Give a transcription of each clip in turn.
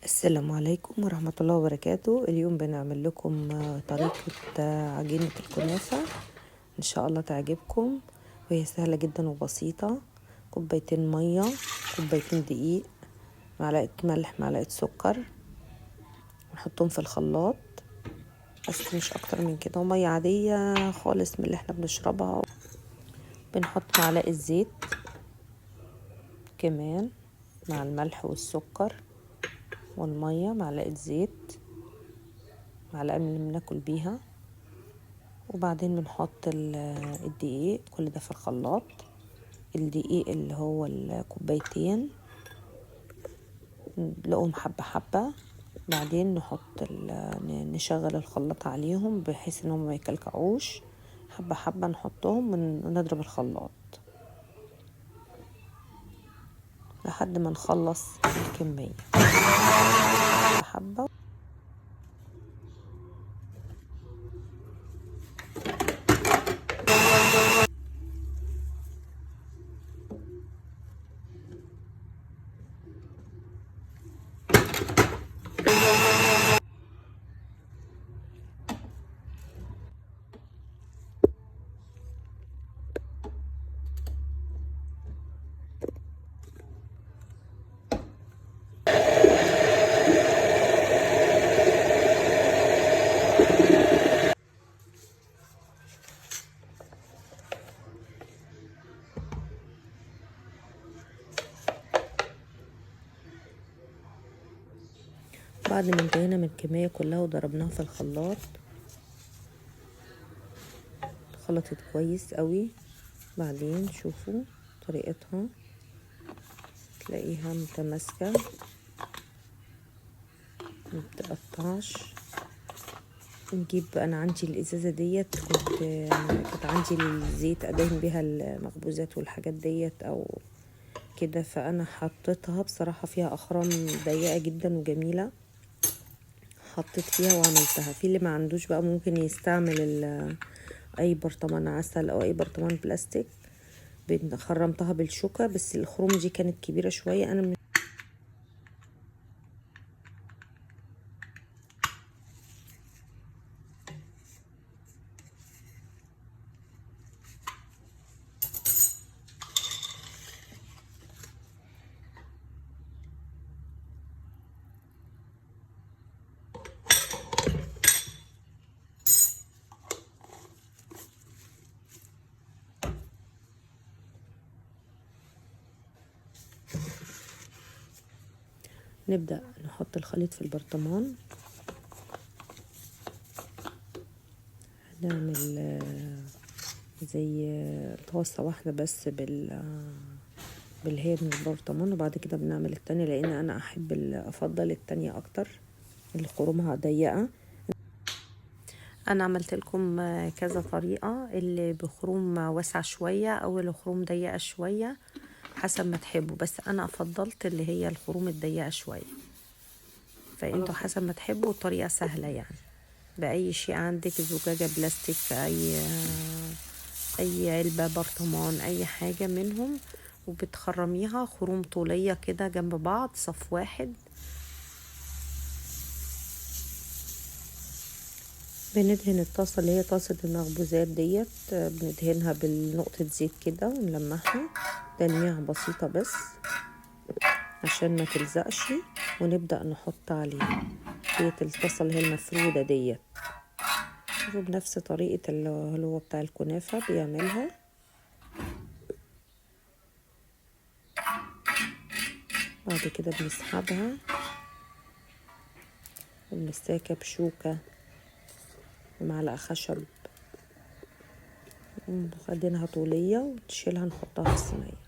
السلام عليكم ورحمة الله وبركاته. اليوم بنعمل لكم طريقة عجينة الكنافة، إن شاء الله تعجبكم، وهي سهلة جدا وبسيطة. كوبايتين مية، كوبايتين دقيق، معلقة ملح، معلقة سكر، نحطهم في الخلاط بس مش أكتر من كده، ومية عادية خالص من اللي احنا بنشربها. بنحط معلقة زيت كمان مع الملح والسكر والمية، معلقة زيت، معلقة من اللي بناكل بيها، وبعدين بنحط الدقيق، كل ده في الخلاط. الدقيق اللي هو الكوبايتين نقوم حبة حبة، بعدين نشغل الخلاط عليهم بحيث انهم ما يكلكعوش. حبة حبة نحطهم ونضرب الخلاط لحد ما نخلص الكمية حبة حبة. بعد ما انتهينا من الكمية كلها وضربناها في الخلاط، خلطت كويس قوي. بعدين شوفوا طريقتها، تلاقيها متماسكة متقطعش. نجيب، انا عندي الازازه ديت، كانت عندي الزيت ادهن بيها المخبوزات والحاجات ديت او كده، فانا حطيتها بصراحه فيها اخرام ضيقه جدا وجميله، حطيت فيها وعملتها. في اللي ما عندوش بقى ممكن يستعمل اي برطمان عسل او اي برطمان بلاستيك. خرمتها بالشوكه، بس الخروم دي كانت كبيره شويه. انا نبدأ نحط الخليط في البرطمان. هنعمل زي طاسة واحدة بس بالهي من البرطمان، وبعد كده بنعمل التانية، لان انا افضل التانية اكتر اللي خرومها ضيقة. انا عملت لكم كذا طريقة، اللي بخروم واسعة شوية او اللي خروم ضيقة شوية حسب ما تحبوا، بس انا افضلت اللي هي الخروم الضيقة شوية. فانتوا حسب ما تحبوا، الطريقة سهلة يعني. بأي شيء عندك، زجاجة بلاستيك، اي علبة، برطمان، اي حاجة منهم، وبتخرميها خروم طولية كده جنب بعض صف واحد. بندهن الطاسة اللي هي طاسة المخبوزات ديت، بندهنها بنقطة زيت كده ونلمعها تلميعة بسيطة بس عشان ما تلزقش، ونبدأ نحط عليها ديت الطاسة اللي هي المفرودة ديت. شوفوا بنفس طريقة اللي هو بتاع الكنافة بيعملها. بعد كده بنسحبها وبنستاكة بشوكة ومعلقة خشب، وخدينها طولية وتشيلها نحطها في الصينية.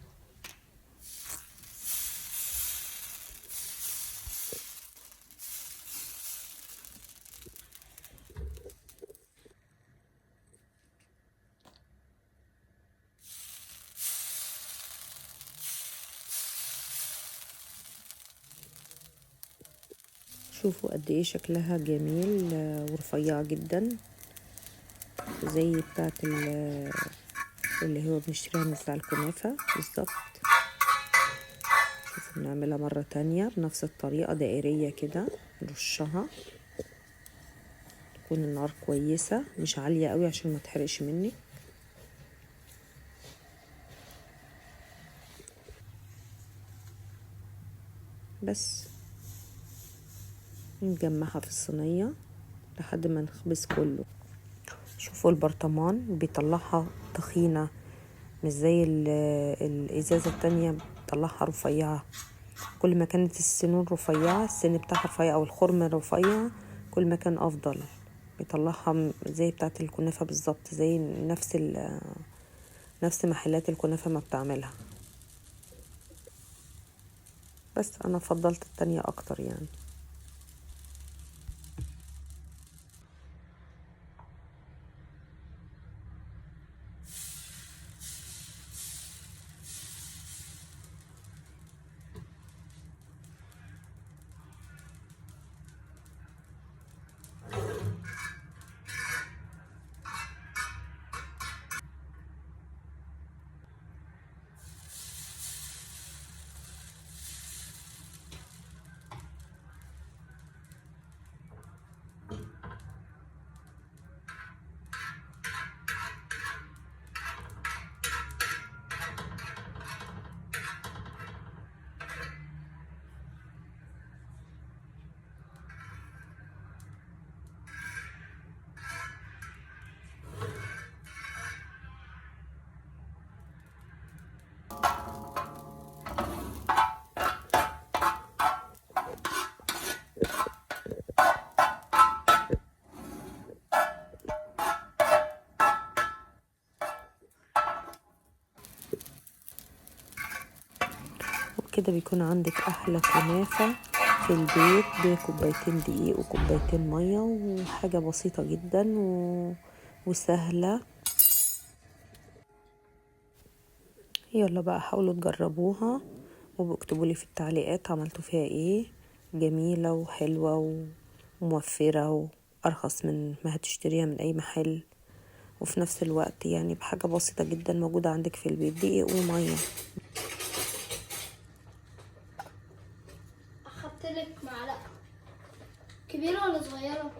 شوفوا قد ايه شكلها جميل ورفيعة جدا، زي بتاعت اللي هو بنشتريها من بتاع الكنافة بالظبط. شوفوا نعملها مرة تانية بنفس الطريقة دائرية كده، نرشها. تكون النار كويسة مش عالية قوي عشان ما تحرقش مني. بس نجمعها في الصينية لحد ما نخبز كله. شوفوا البرطمان بيطلعها تخينة، مش زي الازازة التانية بيطلعها رفيعة. كل ما كانت السنون رفيعة، السن بتاعها رفيع او الخرم رفيع، كل ما كان افضل. بيطلعها زي بتاعة الكنافة بالظبط، زي نفس محلات الكنافة ما بتعملها. بس انا فضلت التانية اكتر يعني. وبكده بيكون عندك احلى كنافة في البيت بكوبايتين دقيق وكوبايتين مية، وحاجة بسيطة جدا وسهلة. يلا بقى حاولوا تجربوها وباكتبوا لي في التعليقات عملتوا فيها ايه. جميلة وحلوة وموفرة وارخص من ما هتشتريها من اي محل، وفي نفس الوقت يعني بحاجة بسيطة جدا موجودة عندك في البيت، دقيق ومية. اخدت لك معلقه كبيره ولا صغيره؟